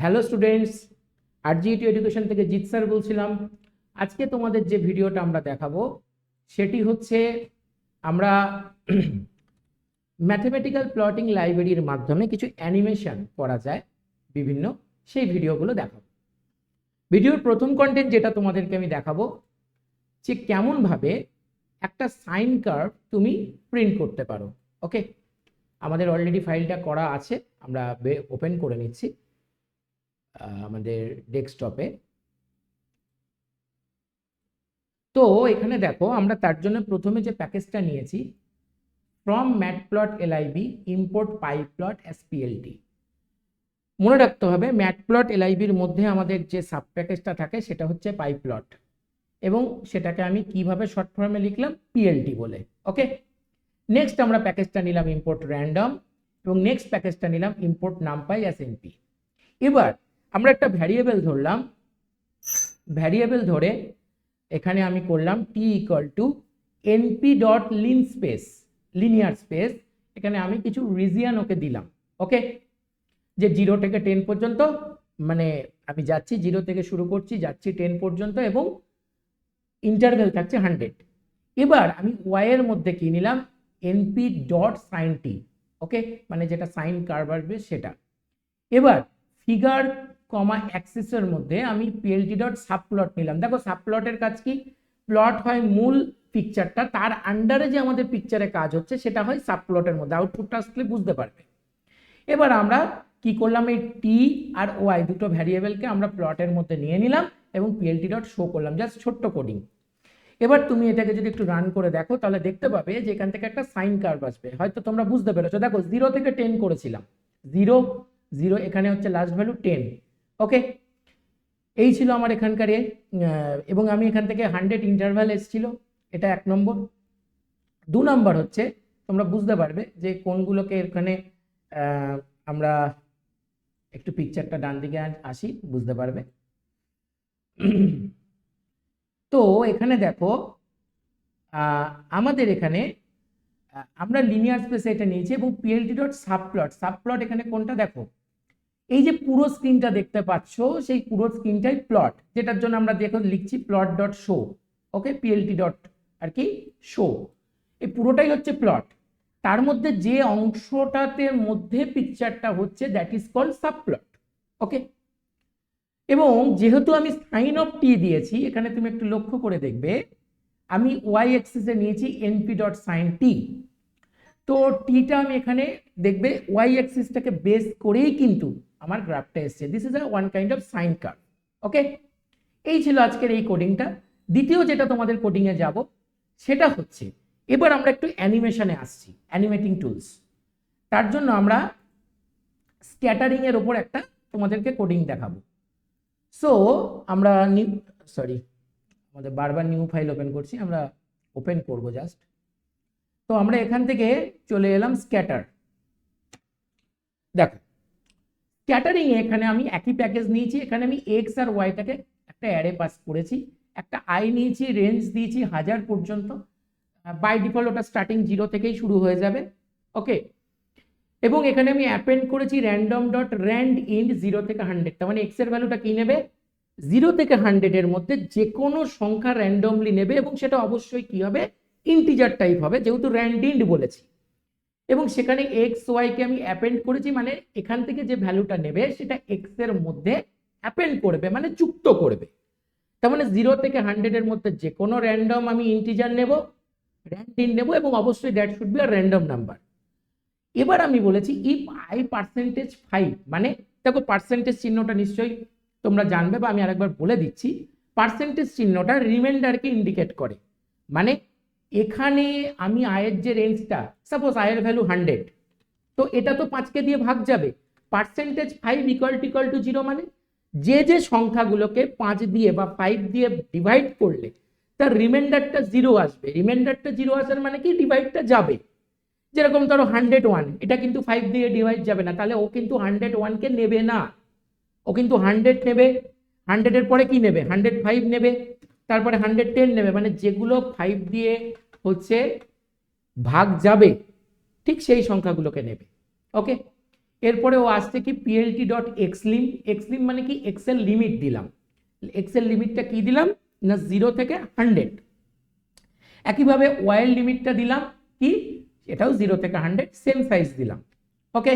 Hello students, আরজিইটি education থেকে Jeet sir বলছিলাম। আজকে তোমাদের যে ভিডিওটা আমরা দেখাবো সেটি হচ্ছে আমরা ম্যাথমেটিক্যাল প্লটিং লাইব্রেরির মাধ্যমে কিছু অ্যানিমেশন করা যায় বিভিন্ন, সেই ভিডিওগুলো দেখাবো। ভিডিওর প্রথম কন্টেন্ট যেটা তোমাদেরকে আমি দেখাবো যে কেমনভাবে একটা সাইন কার্ভ তুমি প্রিন্ট করতে পারো। ওকে, আমাদের অলরেডি ফাইলটা করা আছে, আমরা ওপেন করে নিচ্ছি আমাদের ডেস্কটপে। তো এখানে দেখো, আমরা তার জন্য প্রথমে যে প্যাকেজটা নিয়েছি from matplotlib import pyplot as plt। মনে রাখতে হবে matplotlib-র মধ্যে আমাদের যে সাব প্যাকেজটা থাকে সেটা হচ্ছে pyplot, এবং সেটাকে আমি কিভাবে শর্ট ফর্মে লিখলাম plt বলে। ওকে, নেক্সট আমরা প্যাকেজটা নিলাম import random, এবং নেক্সট প্যাকেজটা নিলাম import numpy as np। এবার আমরা একটা ভ্যারিয়েবল ধরলাম, ভ্যারিয়েবল ধরে এখানে আমি করলাম t equal to np dot linear space. এখানে আমি কিছু রিজিয়ন ওকে দিলাম। ওকে, যে 0 থেকে 10 পর্যন্ত, মানে আমি যাচ্ছি 0 থেকে শুরু করছি, যাচ্ছি 10 পর্যন্ত, এবং ইন্টারভ্যাল থাকছে 100। এবার আমি y এর মধ্যে কি নিলাম, np ডট সাইন টি। ওকে, মানে যেটা সাইন কার্ভ আসবে সেটা। এবার ফিগার কমা অ্যাক্সিসের মধ্যে আমি plt ডট সাবপ্লট নিলাম। দেখো সাবপ্লটের কাজ কি, প্লট হয় মূল পিকচারটা, তার আন্ডারে যে আমাদের পিকচারে কাজ হচ্ছে সেটা হয় সাবপ্লটের মধ্যে। আউটপুটটা আসলে বুঝতে পারবে। এবার আমরা কি করলাম, এই টি আর ওয়াই দুটো ভ্যারিয়েবলকে আমরা প্লটের মধ্যে নিয়ে নিলাম এবং plt ডট শো করলাম, জাস্ট ছোট্ট কোডিং। এবার তুমি এটাকে যদি একটু রান করে দেখো তাহলে দেখতে পাবে যে এখান থেকে একটা সাইন কার্ভ আসবে। হয়তো তোমরা বুঝতে পেরেছো, দেখো 0 থেকে 10 করেছিলাম, 0 0, এখানে হচ্ছে লাস্ট ভ্যালু 10। ওকে, এই ছিল আমার এখানকার এবং আমি এখান থেকে 100 ইন্টারভ্যাল এসেছিল, এটা 1 নম্বর। 2 নম্বর হচ্ছে তোমরা বুঝতে পারবে যে কোনগুলোকে এখানে আমরা একটু পিকচারটা ডান দিকে আসি, বুঝতে পারবে। তো এখানে দেখো আমাদের এখানে আমরা লিনিয়ার স্পেসে এটা নিয়েছি, এবং plt ডট সাবপ্লট, সাবপ্লট এখানে কোনটা দেখো, এই যে পুরো স্ক্রিনটা দেখতে পাচ্ছ সেই পুরো স্ক্রিনটাই প্লট, যেটার জন্য আমরা দেখো লিখছি প্লট ডট শো। ওকে, plt ডট আর কি শো, এই পুরোটাই হচ্ছে প্লট। তার মধ্যে যে অংশটাতে মধ্যে পিকচারটা হচ্ছে দ্যাট ইজ কল্ড সাবপ্লট। ওকে, এবং যেহেতু আমি সাইন অফ টি দিয়েছি, এখানে তুমি একটু লক্ষ্য করে দেখবে আমি ওয়াই অ্যাক্সিসে নিয়েছি np ডট সাইন টি। তো টিটা আমি এখানে দেখবে ওয়াই অ্যাক্সিসটাকে বেস করেই কিন্তু আমার গ্রাফটা এসছে। This is a one kind of sine curve. Okay, এই ছিল আজকের এই কোডিংটা। দ্বিতীয় যেটা তোমাদের কোডিংয়ে যাব সেটা হচ্ছে, এবার আমরা একটু অ্যানিমেশনে আসছি, অ্যানিমেটিং টুলস। তার জন্য আমরা স্ক্যাটারিং এর ওপর একটা তোমাদেরকে কোডিং দেখাবো। সো আমরা আমাদের বারবার নিউ ফাইল ওপেন করছি, আমরা ওপেন করব জাস্ট। তো আমরা এখান থেকে চলে এলাম স্ক্যাটার। দেখো স্ক্যাটারিং এ এখানে আমি একই প্যাকেজ নিয়েছি, এখানে আমি এক্স আর ওয়াইটাকে একটা অ্যারে পাস করেছি, একটা আই নিয়েছি, রেঞ্জ দিয়েছি 1000 পর্যন্ত। বাই ডিফল্ট ওটা স্টার্টিং 0 থেকেই শুরু হয়ে যাবে। ওকে, এবং এখানে আমি অ্যাপেন্ড করেছি র্যান্ডম ডট র্যান্ড ইন্ড 0 থেকে 100। তার মানে এক্স এর ভ্যালুটা কি নেবে, 0 থেকে 100 এর মধ্যে যে কোনো সংখ্যা র্যান্ডমলি নেবে, এবং সেটা অবশ্যই কি হবে, ইন্টিজার টাইপ হবে, যেহেতু র্যান্ড ইন্ড বলেছি। এবং সেখানে এক্স ওয়াই কে আমি অ্যাপেন্ড করেছি, মানে এখান থেকে যে ভ্যালুটা নেবে সেটা এক্স এর মধ্যে অ্যাপেন্ড করবে, মানে যুক্ত করবে। তার মানে 0 থেকে 100 এর মধ্যে যে কোনো র্যান্ডম আমি ইন্টিজার নেব, র্যান্ড ইন্ড নেব, এবং অবশ্যই that should be a random number. এবার আমি বলেছি ইফ আই পার্সেন্টেজ 5, মানে দেখো পার্সেন্টেজ চিহ্নটা নিশ্চয়ই তোমরা জানবে, বা আমি আরেকবার বলে দিচ্ছি, পার্সেন্টেজ চিহ্নটা রিমাইন্ডারকে ইন্ডিকেট করে। মানে এখানে আমি আয়ের যে রেঞ্জটা, সাপোজ আয়ের ভ্যালু 100, তো এটা তো 5কে দিয়ে ভাগ যাবে, পার্সেন্টেজ 5 ইকুয়াল টু 0, মানে যে যে সংখ্যাগুলোকে 5 দিয়ে বা 5 দিয়ে ডিভাইড করলে তার রিমাইন্ডারটা 0 আসবে। রিমাইন্ডারটা 0 আসার মানে কি, ডিভাইডটা যাবে। যেরকম ধরো 101, এটা কিন্তু 5 দিয়ে ডিভাইড যাবে না, তাহলে ও কিন্তু 101কে নেবে না, ও কিন্তু 100 নেবে। 100 এর পরে কি নেবে, 105 নেবে, তারপরে 110 নেবে, মানে যেগুলো 5 দিয়ে হচ্ছে ভাগ যাবে ঠিক সেই সংখ্যাগুলোকে নেবে। ওকে, এরপরে ও আসছে কি পিএলটি ডট এক্সলিম। এক্সলিম মানে কি এক্সেল লিমিট দিলাম। এক্সেল লিমিটটা কি দিলাম না 0 থেকে 100। একইভাবে ওয়াইল লিমিটটা দিলাম কি, এটাও 0 থেকে 100, সেম সাইজ দিলাম। ওকে,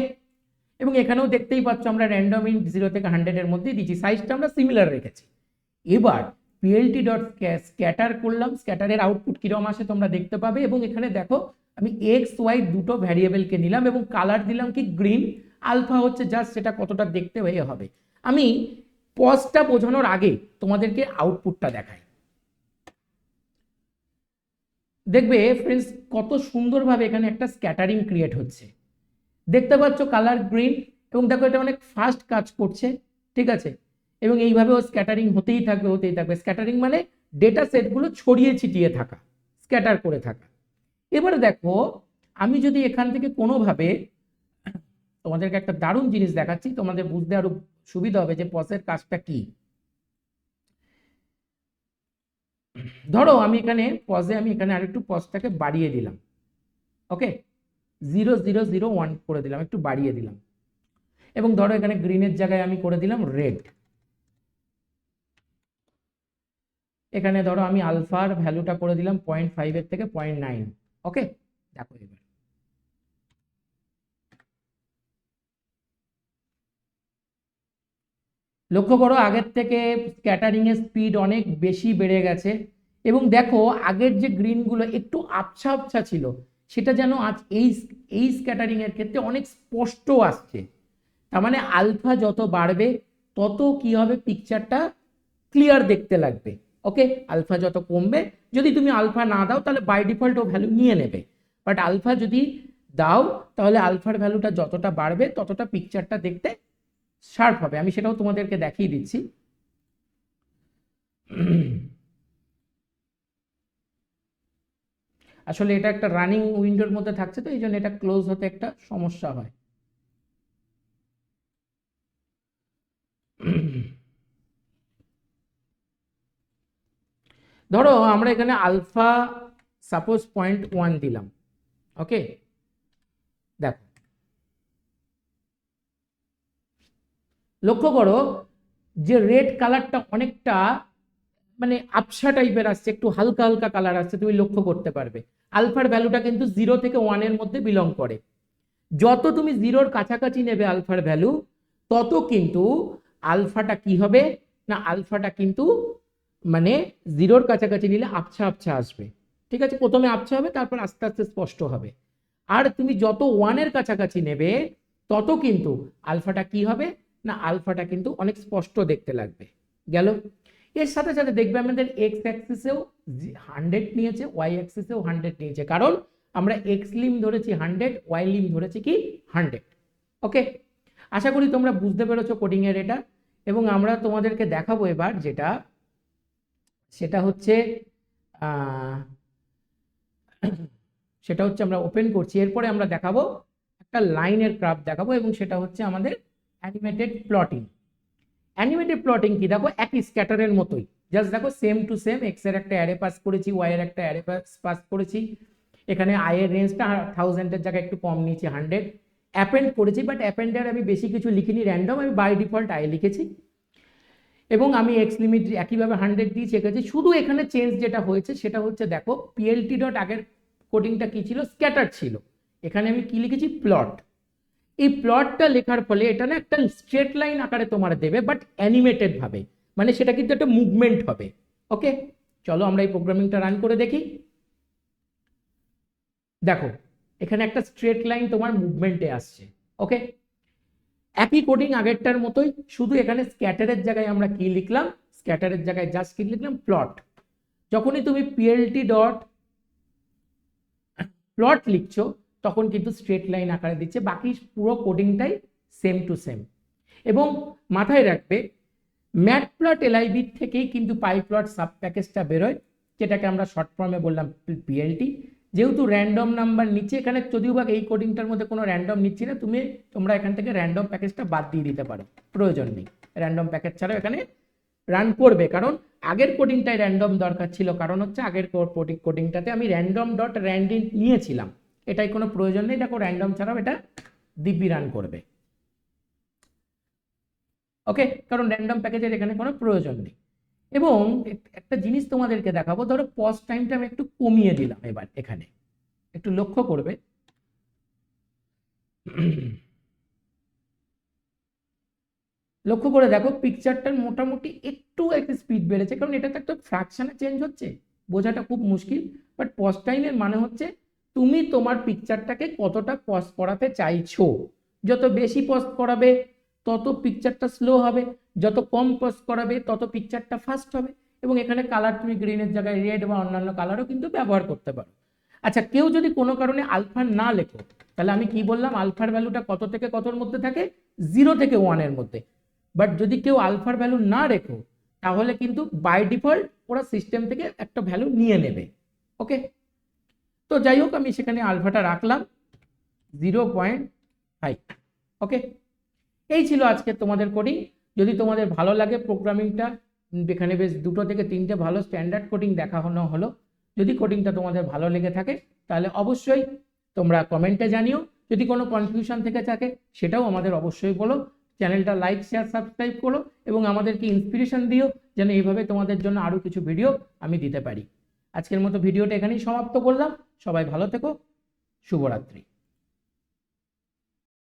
এবং এখানেও দেখতেই পাচ্ছ আমরা র্যান্ডম ইন 0 থেকে 100 এর মধ্যেই দিচ্ছি, সাইজটা আমরা সিমিলার রেখেছি। এবার পিএলটি ডট স্ক্যাটার করলাম, স্ক্যাটারের আউটপুট কিরকম আসে তোমরা দেখতে পাবে। এবং এখানে দেখো আমি এক্স ওয়াই দুটো ভ্যারিয়েবলকে নিলাম এবং কালার দিলাম কি গ্রিন। আলফা হচ্ছে জাস্ট সেটা কতটা দেখতে হয়ে হবে। আমি পজটা বোঝানোর আগে তোমাদেরকে আউটপুটটা দেখাই। দেখবে ফ্রেন্ডস কত সুন্দরভাবে এখানে একটা স্ক্যাটারিং ক্রিয়েট হচ্ছে, দেখতে পাচ্ছ কালার গ্রিন। এবং দেখো এটা অনেক ফাস্ট কাজ করছে, ঠিক আছে। এবং এইভাবেও স্ক্যাটারিং হতেই থাকবে হতেই থাকবে। স্ক্যাটারিং মানে ডেটা সেটগুলো ছড়িয়ে ছিটিয়ে থাকা, স্ক্যাটার করে থাকা। এবারে দেখো আমি যদি এখান থেকে কোনোভাবে তোমাদেরকে একটা দারুণ জিনিস দেখাচ্ছি, তোমাদের বুঝতে আরো সুবিধা হবে যে পজের কাজটা কি। ধরো আমি এখানে পজে আমি এখানে আরেকটু পজটাকে বাড়িয়ে দিলাম। ওকে, 0001 করে দিলাম, একটু বাড়িয়ে দিলাম। এবং ধরো এখানে গ্রিনের জায়গায় আমি করে দিলাম রেড। এখানে ধরো আমি আলফার ভ্যালুটা করে দিলাম 0.5 এর থেকে 0.9। ওকে, দেখো এবার লক্ষ্য করো আগের থেকে স্ক্যাটারিং এর স্পিড অনেক বেশি বেড়ে গেছে। এবং দেখো আগের যে গ্রিনগুলো একটু আবছা আবছা ছিল সেটা যেন আজ এই স্ক্যাটারিং এর ক্ষেত্রে অনেক স্পষ্ট আসছে। তার মানে আলফা যত বাড়বে তত কি হবে, পিকচারটা ক্লিয়ার দেখতে লাগবে। ওকে, আলফা যত কমবে, যদি তুমি আলফা না দাও তাহলে বাই ডিফল্ট ও ভ্যালু নিয়ে নেবে, বাট আলফা যদি দাও তাহলে আলফার ভ্যালুটা যতটা বাড়বে ততটা পিকচারটা দেখতে শার্প হবে। আমি সেটাও তোমাদেরকে দেখিয়ে দিচ্ছি। আসলে এটা একটা রানিং উইন্ডোর মধ্যে থাকছে তো এই জন্য এটা ক্লোজ হতে একটা সমস্যা হয়। ধরো আমরা এখানে আলফা সাপোজ 0.1 দিলাম। ওকে, দেখো লক্ষ্য করো যে রেড কালারটা অনেকটা মানে আবছা টাইপের আসছে, একটু হালকা হালকা কালার আসছে, তুমি লক্ষ্য করতে পারবে। আলফার ভ্যালুটা কিন্তু 0 থেকে 1 এর মধ্যে বিলং করে। যত তুমি 0-র কাছাকাছি নেবে আলফার ভ্যালু তত কিন্তু আলফাটা কি হবে না, আলফাটা কিন্তু মানে 0-র কাছাকাছি নিলে আবছা আবছা আসবে। ঠিক আছে, প্রথমে আবছা হবে তারপর আস্তে আস্তে স্পষ্ট হবে। আর তুমি যত 1-এর কাছাকাছি নেবে তত কিন্তু আলফাটা কি হবে না, আলফাটা কিন্তু অনেক স্পষ্ট দেখতে লাগবে। গেল, এর সাথে সাথে দেখবে আমাদের এক্স অ্যাক্সিসেও 100 নিয়েছে, ওয়াই অ্যাক্সিসেও 100 নিয়েছে, কারণ আমরা এক্স লিম ধরেছি 100, ওয়াই লিম ধরেছি কি 100। ওকে, আশা করি তোমরা বুঝতে পেরেছো কোডিং এর এটা। এবং আমরা তোমাদেরকে দেখাবো এবার যেটা, সেটা হচ্ছে সেটা হচ্ছে আমরা ওপেন করছি, এরপরে আমরা দেখাবো একটা লাইনের ক্রাফট দেখাবো এবং সেটা হচ্ছে আমাদের অ্যানিমেটেড প্লটিং। অ্যানিমেটেড প্লটিং কি, দেখো একই স্ক্যাটারের মতোই, জাস্ট দেখো সেম টু সেম। এক্স এর একটা অ্যারে পাস করেছি, ওয়াই এর একটা অ্যারে পাস করেছি। এখানে আই এর রেঞ্জটা 1000 এর জায়গায় একটু কম নিয়েছি 100। অ্যাপেন্ড করেছি, বাট অ্যাপেন্ডের আমি বেশি কিছু লিখিনি, র্যান্ডম, আমি বাই ডিফল্ট আই লিখেছি। এবং আমি এক্স লিমিট একইভাবে 100 দিয়ে চেকেছি। শুধু এখানে চেঞ্জ যেটা হয়েছে সেটা হচ্ছে দেখো পিএলটি ডট আগের কোডিংটা কি ছিল, স্ক্যাটার ছিল, এখানে আমি কি লিখেছি প্লট। এই প্লটটা লেখার ফলে এটা না একটা স্ট্রেট লাইন আকারে তোমার দেবে, বাট অ্যানিমেটেড ভাবে, মানে সেটা কিন্তু একটা মুভমেন্ট হবে। ওকে, চলো আমরা এই প্রোগ্রামিংটা রান করে দেখি। দেখো এখানে একটা স্ট্রেট লাইন তোমার মুভমেন্টে আসছে। ওকে, একই কোডিং আগেরটার মতোই, শুধু এখানে স্ক্যাটারের জায়গায় আমরা কি লিখলাম, স্ক্যাটারের জায়গায় জাস্ট কি লিখলাম প্লট। যখনই তুমি পিএলটি ডট প্লট লিখছো তখন কিন্তু স্ট্রেট লাইন আকারে দিচ্ছে, বাকি পুরো কোডিংটাই সেম টু সেম। এবং মাথায় রাখবে ম্যাটপ্লট এলআইবি থেকেই কিন্তু পাইপ্লট সাব প্যাকেজটা বেরোয়, যেটাকে আমরা শর্ট ফর্মে বললাম পিএলটি। যেহেতু র্যান্ডম নাম্বার নিচ্ছে এখানে, যদিও বা এই কোডিংটার মধ্যে কোনো র্যান্ডম নিচ্ছি না, তোমরা এখান থেকে র্যান্ডম প্যাকেজটা বাদ দিয়ে দিতে পারো, প্রয়োজন নেই। র্যান্ডম প্যাকেজ ছাড়াও এখানে রান করবে, কারণ আগের কোডিংটাই র্যান্ডম দরকার ছিল, কারণ হচ্ছে আগের কোডিংটাতে আমি র্যান্ডম ডট র্যান্ডিন নিয়েছিলাম, এটাই কোনো প্রয়োজন নেই। দেখো র্যান্ডম ছাড়াও এটা দিব্যি রান করবে। ওকে, কারণ র্যান্ডম প্যাকেজের এখানে কোনো প্রয়োজন নেই। এবং একটা জিনিস তোমাদেরকে দেখাবো, ধরো পজ টাইমটা আমি একটু কমিয়ে দিলাম, এবার এখানে একটু লক্ষ্য করবে, লক্ষ্য করে দেখো পিকচারটার মোটামুটি একটু স্পিড বেড়েছে, কারণ এটা তো একটা ফ্র্যাকশনে চেঞ্জ হচ্ছে, বোঝাটা খুব মুশকিল। বাট পজ টাইমের মানে হচ্ছে তুমি তোমার পিকচারটাকে কতটা পজ করাতে চাইছো। যত বেশি পজ করাবে তত পিকচারটা স্লো হবে, যত কম পজ করাবে তত পিকচারটা ফাস্ট হবে। এবং এখানে কালার তুমি গ্রিনের জায়গায় রেড বা অন্যান্য কালারও কিন্তু ব্যবহার করতে পারো। আচ্ছা, কেউ যদি কোনো কারণে আলফা না লেখো, তাহলে আমি কি বললাম, আলফার ভ্যালুটা কত থেকে কতর মধ্যে থাকে, 0 থেকে 1-এর মধ্যে। বাট যদি কেউ আলফার ভ্যালু না রেখো, তাহলে কিন্তু বাই ডিফল্ট ওরা সিস্টেম থেকে একটা ভ্যালু নিয়ে নেবে। ওকে, তো যাই হোক আমি সেখানে আলফাটা রাখলাম 0.5। ওকে, এই ছিল আজকে তোমাদের কোডিং। যদি তোমাদের ভালো লাগে প্রোগ্রামিংটা, এখানে বেশ 2 থেকে 3টে ভালো স্ট্যান্ডার্ড কোডিং দেখানো হলো। যদি কোডিংটা তোমাদের ভালো লেগে থাকে তাহলে অবশ্যই তোমরা কমেন্টে জানিও। যদি কোনো কনফিউশন থেকে থাকে সেটাও আমাদের অবশ্যই বলো। চ্যানেলটা লাইক, শেয়ার, সাবস্ক্রাইব করো এবং আমাদেরকে ইন্সপিরেশন দিও যেন এইভাবে তোমাদের জন্য আরও কিছু ভিডিও আমি দিতে পারি। আজকের মতো ভিডিওটা এখানেই সমাপ্ত করলাম। সবাই ভালো থেকো, শুভরাত্রি।